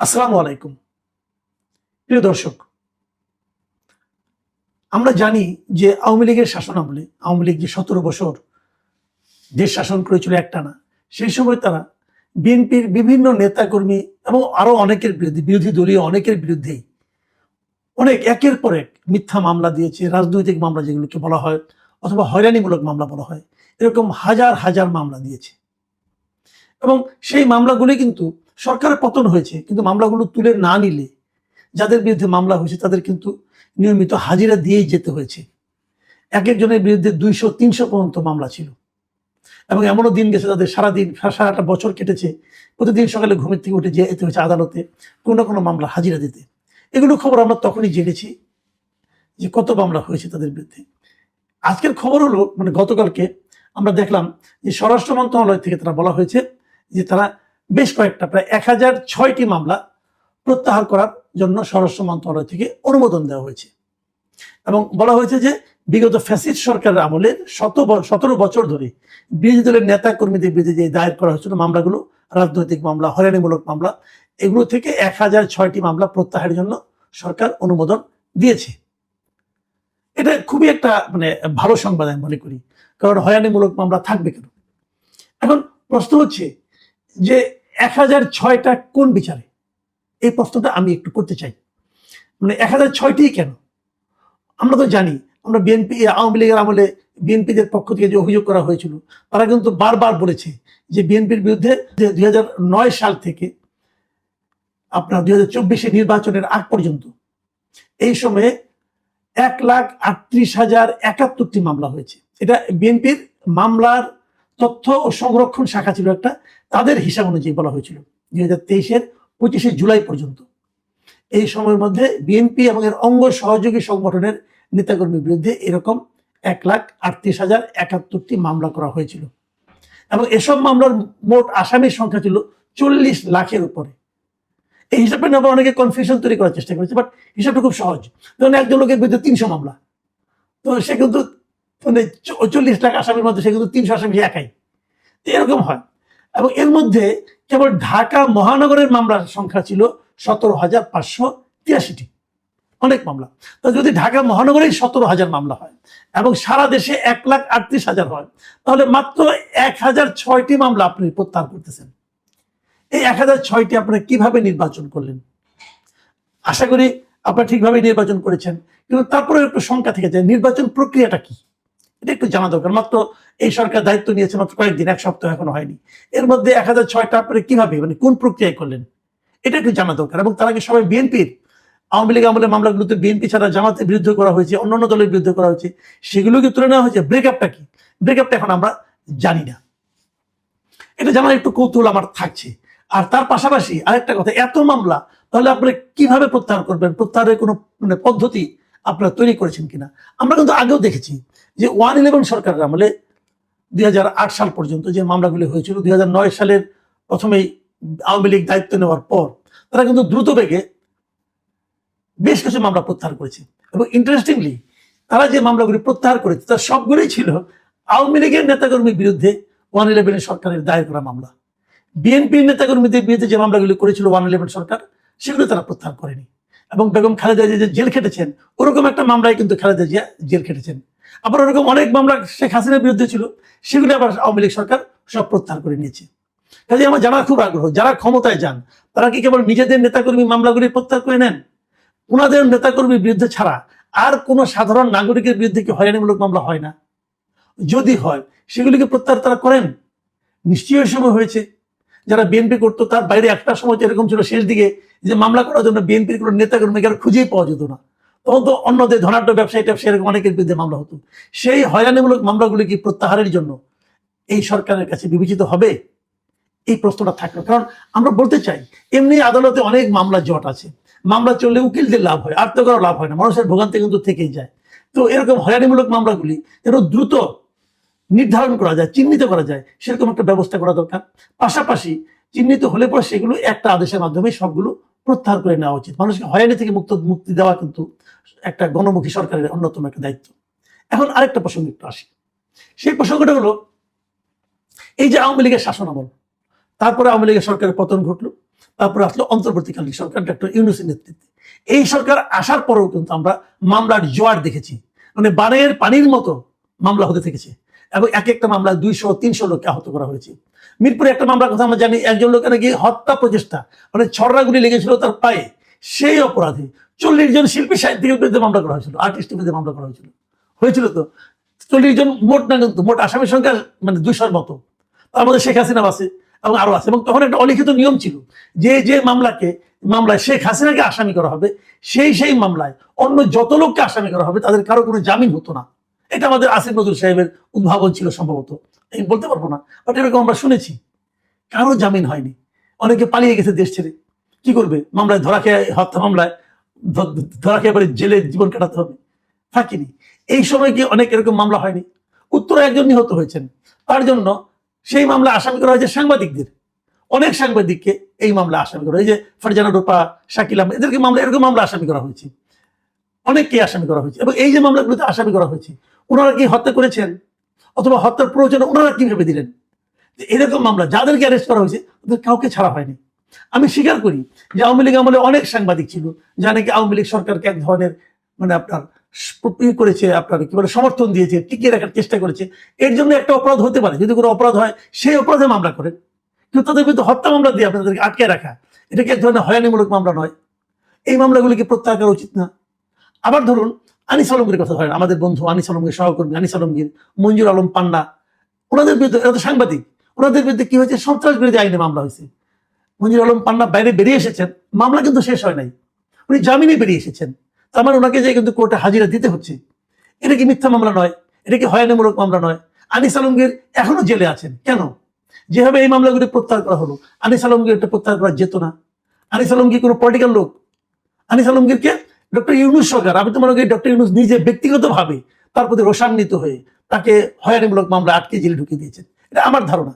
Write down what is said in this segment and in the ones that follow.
আসসালামু আলাইকুম। প্রিয় দর্শক, আমরা জানি যে আওয়ামী লীগের শাসনামলে আওয়ামী লীগ যে 17 বছর দেশ শাসন করেছিল একটানা, সেই সময় তারা বিএনপির বিভিন্ন নেতাকর্মী এবং আরো অনেকের বিরুদ্ধে, বিরোধী দলীয় অনেকের বিরুদ্ধেই অনেক একের পর এক মিথ্যা মামলা দিয়েছে। রাজনৈতিক মামলা যেগুলোকে বলা হয়, অথবা হয়রানিমূলক মামলা বলা হয়, এরকম হাজার হাজার মামলা দিয়েছে। এবং সেই মামলাগুলি কিন্তু সরকারের পতন হয়েছে, কিন্তু মামলাগুলো তুলে না নিলে যাদের বিরুদ্ধে মামলা হয়েছে তাদের কিন্তু নিয়মিত হাজিরা দিয়েই যেতে হয়েছে। এক একজনের বিরুদ্ধে 200-300 পর্যন্ত মামলা ছিল। এবং এমনও দিন গেছে তাদের সারাদিন, সারাটা বছর কেটেছে, প্রতিদিন সকালে ঘুমের থেকে উঠে যেতে হয়েছে আদালতে কোনো না কোনো মামলা হাজিরা দিতে। এগুলো খবর আমরা তখনই জেনেছি যে কত মামলা হয়েছে তাদের বিরুদ্ধে। আজকের খবর হলো, গতকালকে আমরা দেখলাম যে স্বরাষ্ট্র মন্ত্রণালয় থেকে তারা বলা হয়েছে যে তারা বেশ কয়েকটা, প্রায় 1006টি মামলা প্রত্যাহার করার জন্য স্বরাষ্ট্র মন্ত্রণালয় থেকে অনুমোদন দেওয়া হয়েছে। এবং বলা হয়েছে যে বিগত ফ্যাসিস্ট সরকারের আমলে 17 বছর ধরে বিরোধী দলের নেতা কর্মীদের বিরুদ্ধে যে দায়ের করা হয়েছিল মামলাগুলো, রাজনৈতিক মামলা, হয়রানিমূলক মামলা, এগুলো থেকে 1006টি মামলা প্রত্যাহারের জন্য সরকার অনুমোদন দিয়েছে। এটা খুবই একটা ভালো সংবাদ আমি মনে করি, কারণ হয়রানিমূলক মামলা থাকবে কেন। এখন প্রশ্ন হচ্ছে যে 1006টা কোন বিচারে, এই প্রশ্নটা আমি একটু করতে চাই। 1006টি কেন? আমরা তো জানি, আমরা বিএনপি, আওয়ামী লীগের আমলে বিএনপিদের পক্ষ থেকে যে অভিযোগ করা হয়েছিল, তারা কিন্তু বারবার বলেছে যে বিএনপির বিরুদ্ধে 2009 সাল থেকে আপনার 2024 নির্বাচনের আগ পর্যন্ত এই সময়ে 1,38,071টি মামলা হয়েছে। এটা বিএনপির মামলার তথ্য ও সংরক্ষণ শাখা ছিল একটা, তাদের হিসাব অনুযায়ী বলা হয়েছিল 2023-এর 25 জুলাই পর্যন্ত। এই সময়ের মধ্যে বিএনপি এবং এর অঙ্গ সহযোগী সংগঠনের নেতাকর্মীর বিরুদ্ধে এরকম 1,38,071টি মামলা করা হয়েছিল। এবং এসব মামলার মোট আসামির সংখ্যা ছিল 40 লাখের উপরে। এই হিসাবটা নিয়ে অনেকে কনফিউশন তৈরি করার চেষ্টা করেছে, বাট হিসাবটা খুব সহজ। ধরুন একজন লোকের বিরুদ্ধে 300 মামলা, তো সে কিন্তু 40 লাখ আসামির মধ্যে সে কিন্তু 300 আসামি একাই, এরকম হয়। এবং এর মধ্যে কেবল ঢাকা মহানগরের মামলার সংখ্যা ছিল 17,583টি, অনেক মামলা। তো যদি ঢাকা মহানগরেই 17,000 মামলা হয় এবং সারা দেশে 1,38,000 হয়, তাহলে মাত্র 1006টি মামলা আপনি প্রত্যাহার করতেছেন। এই 1006টি আপনারা কিভাবে নির্বাচন করলেন? আশা করি আপনারা ঠিকভাবে নির্বাচন করেছেন, কিন্তু তারপরে একটু শঙ্কা থেকে যায়, নির্বাচন প্রক্রিয়াটা কি, এটা একটু জানা দরকার। মাত্র এই সরকার দায়িত্ব নিয়েছে মাত্র কয়েকদিন, এক সপ্তাহ এখনো হয়নি। এর মধ্যে 1006টা আপনারা কিভাবে, কোন প্রক্রিয়ায় করলেন, এটা একটু জানা দরকার। এবং তার আগে সবাই বিএনপির, আওয়ামী লীগ আমলের মামলাগুলোতে বিএনপি ছাড়া জামাতের বিরুদ্ধে করা হয়েছে, অন্যান্য দলের বিরুদ্ধে করা হয়েছে, সেগুলোকে তুলে নেওয়া হয়েছে। ব্রেকআপটা কি, ব্রেকআপটা এখন আমরা জানি না। এটা জানার একটু কৌতূহল আমার থাকছে। আর তার পাশাপাশি আরেকটা কথা, এত মামলা তাহলে আপনি কিভাবে প্রত্যাহার করবেন? প্রত্যাহারের কোনো পদ্ধতি আপনারা তৈরি করেছেন কিনা? আমরা কিন্তু আগেও দেখেছি যে 111 সরকারের আমলে 2008 সাল পর্যন্ত যে মামলাগুলি হয়েছিল, 2009 সালের প্রথমেই আওয়ামী লীগ দায়িত্ব নেওয়ার পর তারা কিন্তু দ্রুত বেগে বেশ কিছু মামলা প্রত্যাহার করেছে। এবং ইন্টারেস্টিংলি তারা যে মামলাগুলি প্রত্যাহার করেছে তার সবগুলোই ছিল আওয়ামী লীগের নেতাকর্মীর বিরুদ্ধে 111 সরকারের দায়ের করা মামলা। বিএনপির নেতাকর্মীদের বিরুদ্ধে যে মামলাগুলি করেছিল 111 সরকার, সেগুলো তারা প্রত্যাহার করেনি। এবং বেগম খালেদা জিয়া যে জেল খেটেছেন, ওরকম একটা মামলায় কিন্তু খালেদা জিয়া জেল খেটেছেন। আবার ওরকম অনেক মামলা শেখ হাসিনার বিরুদ্ধে ছিল, সেগুলি আবার আওয়ামী লীগ সরকার সব প্রত্যাহার করে নিয়েছে। কাজে আমার জানার খুব আগ্রহ, যারা ক্ষমতায় যান তারা কি কেবল নিজেদের নেতাকর্মী মামলাগুলি প্রত্যাহার করে নেন? ওনাদের নেতাকর্মীর বিরুদ্ধে ছাড়া আর কোনো সাধারণ নাগরিকের বিরুদ্ধে কি হয়রানিমূলক মামলা হয় না? যদি হয়, সেগুলিকে প্রত্যাহার তারা করেন? নিশ্চয়ই সময় হয়েছে। যারা বিএনপি করতো তার বাইরে একটা সময় এরকম ছিল শেষ দিকে, যে মামলা করার জন্য বিএনপির কোনো নেতাকর্মীকে আর খুঁজেই পাওয়া যেত না। তখন তো অন্যদের ধনাঢ্য ব্যবসায়ী ট্যাবসায়ী এরকম অনেকের বিরুদ্ধে মামলা হতো। সেই হয়রানিমূলক মামলাগুলি কি প্রত্যাহারের জন্য এই সরকারের কাছে বিবেচিত হবে? এই প্রশ্নটা থাকলো। কারণ আমরা বলতে চাই, এমনি আদালতে অনেক মামলা জট আছে, মামলা চললে উকিলদের লাভ হয়, আর তো কারো লাভ হয় না, মানুষের ভোগান্তি কিন্তু থেকেই যায়। তো এরকম হয়রানিমূলক মামলাগুলি যেন দ্রুত নির্ধারণ করা যায়, চিহ্নিত করা যায়, সেরকম একটা ব্যবস্থা করা দরকার। পাশাপাশি চিহ্নিত হলে পরে সেগুলো একটা আদেশের মাধ্যমে সবগুলো প্রত্যাহার করে নেওয়া উচিত। মানুষকে হয়রানি থেকে মুক্তি দেওয়া কিন্তু একটা গণমুখী সরকারের অন্যতম একটা দায়িত্ব। এখন আরেকটা প্রসঙ্গ একটু আসি। সেই প্রসঙ্গটা হলো, এই যে আওয়ামী লীগের শাসন আমল, তারপরে আওয়ামী লীগের সরকারের পতন ঘটলো, তারপরে আসলো অন্তর্বর্তীকালীন সরকার ডক্টর ইউনূসের নেতৃত্বে। এই সরকার আসার পরেও কিন্তু আমরা মামলার জোয়ার দেখেছি, মানে বানের পানির মতো মামলা হতে থেকেছে, এবং এক একটা মামলা 200-300 লোককে আহত করা হয়েছে। মিরপুরে একটা মামলার কথা আমরা জানি, একজন লোকের নাকি হত্যা প্রচেষ্টা, মানে ছড়াগুলি লেগেছিল তার পায়ে, সেই অপরাধে 40 জন শিল্পী সাহিত্যিকের বিরুদ্ধে মামলা করা হয়েছিল, আর্টিস্টের বিরুদ্ধে মামলা করা হয়েছিল তো 40 জন মোট, না কিন্তু মোট আসামির সংখ্যা মানে 200-র মতো। তার মধ্যে শেখ হাসিনা আছে এবং আরো আছে, এবং তখন একটা অলিখিত নিয়ম ছিল যে যে মামলায় শেখ হাসিনাকে আসামি করা হবে, সেই মামলায় অন্য যত লোককে আসামি করা হবে তাদের কারো কোনো জামিন হতো না। এটা আমাদের আসিফ নজরুল সাহেবের উদ্ভাবন ছিল সম্ভবত, আমি বলতে পারবো না, বাট এরকম আমরা শুনেছি। কারো জামিন হয়নি, অনেকে পালিয়ে গেছে দেশ ছেড়ে। কি করবে, মামলায় ধরা খেয়ে, হত্যা মামলায় ধরা খেয়ে পরে জেলে জীবন কাটাতে হবে, থাকেনি। এই সময় কি অনেক এরকম মামলা হয়নি? উত্তরে একজন নিহত হয়েছেন, তার জন্য সেই মামলা আসামি করা হয়েছে সাংবাদিকদের, অনেক সাংবাদিককে এই মামলা আসামি করা হয়েছে, ফারজানা রূপা, শাকিল আহমেদ, এদেরকে মামলা, এরকম মামলা আসামি করা হয়েছে, অনেককে আসামি করা হয়েছে। এবং এই যে মামলাগুলোতে আসামি করা হয়েছে, ওনারা কি হত্যা করেছেন অথবা হত্যার প্রয়োজন ওনারা কিভাবে দিলেন? এরকম মামলা যাদেরকে অ্যারেস্ট করা হয়েছে ওদের কাউকে ছাড়া হয়নি। আমি স্বীকার করি যে আওয়ামী লীগ আমলে অনেক সাংবাদিক ছিল যা নাকি আওয়ামী লীগ সরকারকে এক ধরনের মানে আপনার করেছে, আপনার কি বলে সমর্থন দিয়েছে, টিকিয়ে রাখার চেষ্টা করেছে। এর জন্য একটা অপরাধ হতে পারে, যদি কোনো অপরাধ হয় সেই অপরাধে মামলা করেন, কিন্তু তাদের বিরুদ্ধে হত্যা মামলা দিয়ে আপনাদেরকে আটকে রাখা, এটা কি এক ধরনের হয়রানিমূলক মামলা নয়? এই মামলাগুলিকে প্রত্যাহার করা উচিত না? আবার ধরুন আনিস আলমগীরের কথা ধরেন, আমাদের বন্ধু আনিস আলমগীর, সহকর্মী আনিস আলমগীর, মঞ্জুর আলম পান্না, ওনাদের বিরুদ্ধে, এরা তো সাংবাদিক, ওনাদের বিরুদ্ধে কি হয়েছে, সন্ত্রাস বিরোধী আইনে মামলা হয়েছে। মঞ্জুর আলম পান্না বাইরে বেরিয়ে এসেছেন, মামলা কিন্তু শেষ হয় নাই, উনি জামিনে বেরিয়ে এসেছেন, তার মানে ওনাকে যে কিন্তু কোর্টে হাজিরা দিতে হচ্ছে। এটা কি মিথ্যা মামলা নয়? এটা কি হয়রানিমূলক মামলা নয়? আনিস আলমগীর এখনো জেলে আছেন কেন? যেভাবে এই মামলাগুলি প্রত্যাহার করা হলো, আনিস আলমগীর এটা প্রত্যাহার করা যেত না? আনিস আলমগীর কোনো পলিটিক্যাল লোক? আনিস আলমগীরকে ডক্টর ইউনূস সরকার, আমি তো মনে করি ডক্টর ইউনূস নিজে ব্যক্তিগতভাবে তার প্রতি রোষান্বিত হয়ে তাকে হয়রানিমূলক মামলা আটকে জেলে ঢুকিয়ে দিয়েছেন, এটা আমার ধারণা।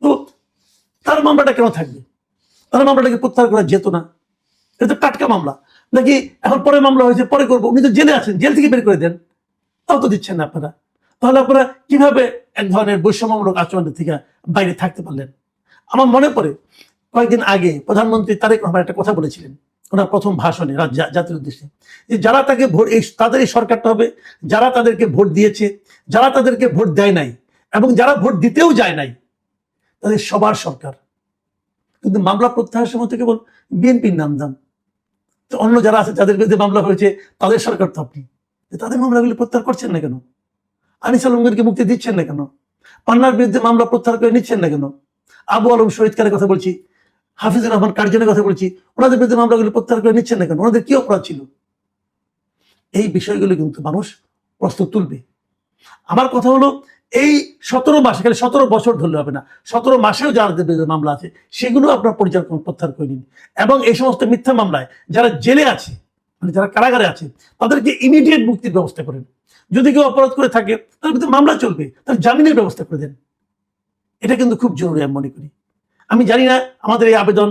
তো তার মামলাটা কেন থাকবে? তার মামলাটাকে প্রত্যাহার করা যেত না? এটা তো টাটকা মামলা নাকি? এখন পরে মামলা হয়েছে পরে করবো, উনি তো জেলে আছেন, জেল থেকে বের করে দেন, তাও তো দিচ্ছেন না আপনারা। তাহলে আপনারা কিভাবে এক ধরনের বৈষম্যমূলক আচরণের থেকে বাইরে থাকতে পারলেন? আমার মনে পড়ে কয়েকদিন আগে প্রধানমন্ত্রী তারেক রহমান একটা কথা বলেছিলেন ওনার প্রথম ভাষণে জাতির উদ্দেশ্যে, যে যারা তাকে ভোট, এই তাদের এই সরকারটা হবে যারা তাদেরকে ভোট দিয়েছে, যারা তাদেরকে ভোট দেয় নাই, এবং যারা ভোট দিতেও যায় নাই, তাদের সবার সরকার। কিন্তু মামলা প্রত্যাহারের সময় তো কেবল বিএনপির নাম দাম, তো অন্য যারা আছে যাদের বিরুদ্ধে মামলা হয়েছে তাদের সরকার তো আপনি, তাদের মামলাগুলি প্রত্যাহার করছেন না কেন? আনিস আলমগীরকে মুক্তি দিচ্ছেন না কেন? পান্নার বিরুদ্ধে মামলা প্রত্যাহার করে নিচ্ছেন না কেন? আবু আলম শহীদ খানের কথা বলছি, হাফিজুর রহমান কার্জনের কথা বলছি, ওনাদের বিরুদ্ধে মামলাগুলি প্রত্যাহার করে নিচ্ছেন না কেন? ওনাদের কি অপরাধ ছিল? এই বিষয়গুলো কিন্তু মানুষ প্রশ্ন তুলবে। আমার কথা হলো, এই 17 মাস, এখানে 17 বছর ধরলে হবে না, 17 মাসেও যাদের বিরুদ্ধে মামলা আছে সেগুলো আপনার পরিচালনা প্রত্যাহার করে নিন। এবং এই সমস্ত মিথ্যা মামলায় যারা জেলে আছে, মানে যারা কারাগারে আছে, তাদেরকে ইমিডিয়েট মুক্তির ব্যবস্থা করেন। যদি কেউ অপরাধ করে থাকে তার বিরুদ্ধে মামলা চলবে, তার জামিনের ব্যবস্থা করে দেন। এটা কিন্তু খুব জরুরি আমি মনে করি। আমি জানি না আমাদের এই আবেদন